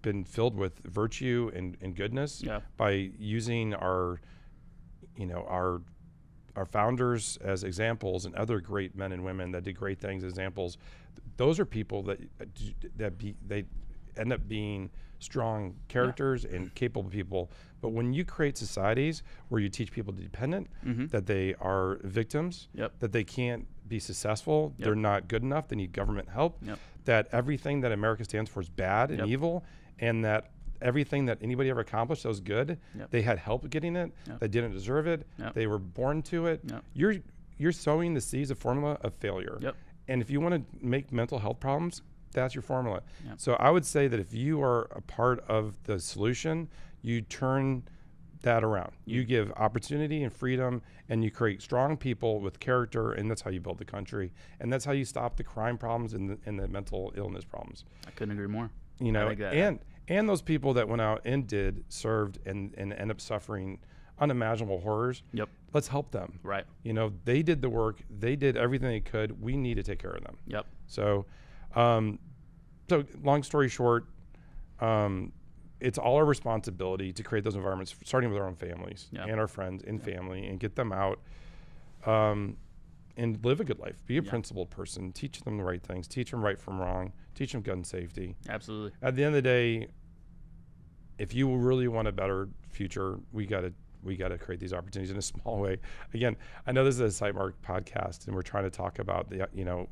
been filled with virtue and goodness by using our founders as examples, and other great men and women that did great things as examples. Those are people that they end up being strong characters and capable people. But when you create societies where you teach people to be dependent, that they are victims, that they can't be successful, they're not good enough, they need government help, that everything that America stands for is bad and evil, and that everything that anybody ever accomplished that was good, they had help getting it, they didn't deserve it, they were born to it. You're sowing the seeds of formula of failure. And if you want to make mental health problems that's your formula. Yep. So I would say that if you are a part of the solution, you turn that around. You give opportunity and freedom, and you create strong people with character, and that's how you build the country, and that's how you stop the crime problems and the mental illness problems. I couldn't agree more. You know, I like that. and those people that went out and served and end up suffering unimaginable horrors. Yep. Let's help them. Right. You know, they did the work. They did everything they could. We need to take care of them. Yep. So, so long story short, it's all our responsibility to create those environments, starting with our own families and our friends and family, and get them out and live a good life. Be a principled person. Teach them the right things. Teach them right from wrong. Teach them gun safety. Absolutely. At the end of the day, if you really want a better future, we got to create these opportunities in a small way. Again, I know this is a Sightmark podcast, and we're trying to talk about the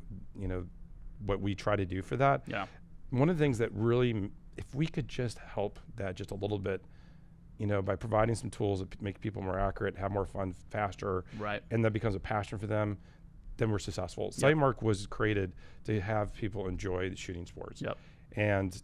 what we try to do for that. Yeah. One of the things that really, if we could just help that just a little bit, by providing some tools that make people more accurate, have more fun faster, right, and that becomes a passion for them, then we're successful. Sightmark was created to have people enjoy the shooting sports. Yep. And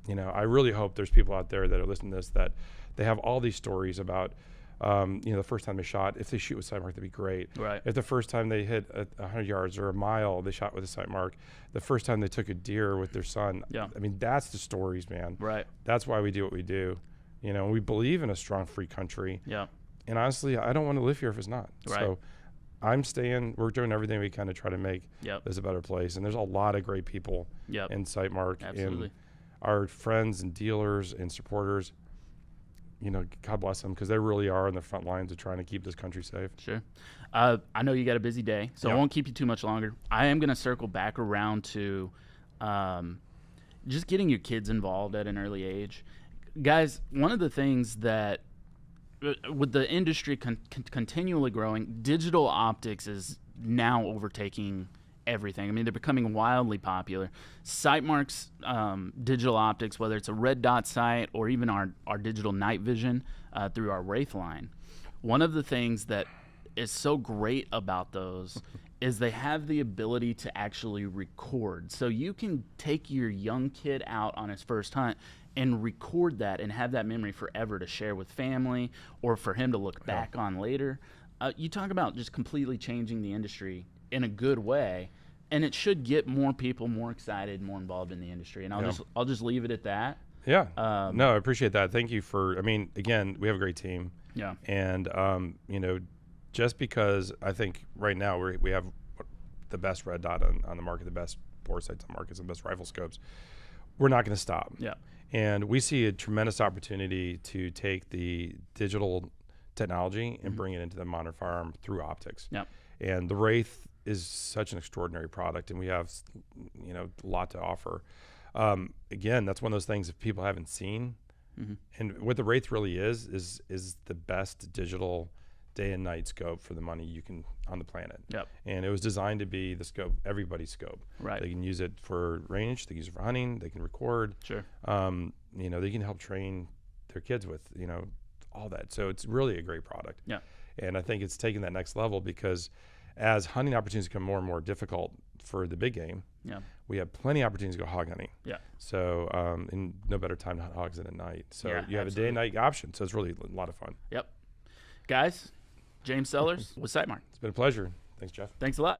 I really hope there's people out there that are listening to this that they have all these stories about, the first time they shot. If they shoot with Sightmark, that'd be great. Right. If the first time they hit 100 yards or a mile, they shot with a Sightmark. The first time they took a deer with their son. Yeah. I mean, that's the stories, man. Right. That's why we do what we do. We believe in a strong, free country. Yeah. And honestly, I don't want to live here if it's not. Right. So we're doing everything we can to try to make this a better place. And there's a lot of great people in Sightmark. Absolutely. And our friends and dealers and supporters, God bless them, because they really are on the front lines of trying to keep this country safe. Sure. I know you got a busy day, so I won't keep you too much longer. I am going to circle back around to just getting your kids involved at an early age. Guys, one of the things that with the industry continually growing, digital optics is now overtaking everything. I mean, they're becoming wildly popular. Sightmark's digital optics, whether it's a red dot sight or even our digital night vision through our Wraith line, one of the things that is so great about those is they have the ability to actually record. So you can take your young kid out on his first hunt and record that and have that memory forever to share with family or for him to look back on later. You talk about just completely changing the industry in a good way, and it should get more people more excited, more involved in the industry. And I'll just leave it at that. Yeah. No, I appreciate that. Thank you again, we have a great team. Yeah. And just because I think right now we have the best red dot on the market, the best bore sights on the market, the best rifle scopes, we're not going to stop. Yeah. And we see a tremendous opportunity to take the digital technology and bring it into the modern firearm through optics. Yeah. And the Wraith is such an extraordinary product, and we have, a lot to offer. Again, that's one of those things if people haven't seen, and what the Wraith really is the best digital day and night scope for the money you can on the planet. Yep. And it was designed to be the scope, everybody's scope. Right. They can use it for range, they can use it for hunting, they can record. Sure. They can help train their kids with, all that. So it's really a great product. Yeah. And I think it's taken that next level because as hunting opportunities become more and more difficult for the big game, we have plenty of opportunities to go hog hunting. Yeah. So, and no better time to hunt hogs than at night. So you have a day and night option. So it's really a lot of fun. Yep. Guys, James Sellers with Sightmark. It's been a pleasure. Thanks, Jeff. Thanks a lot.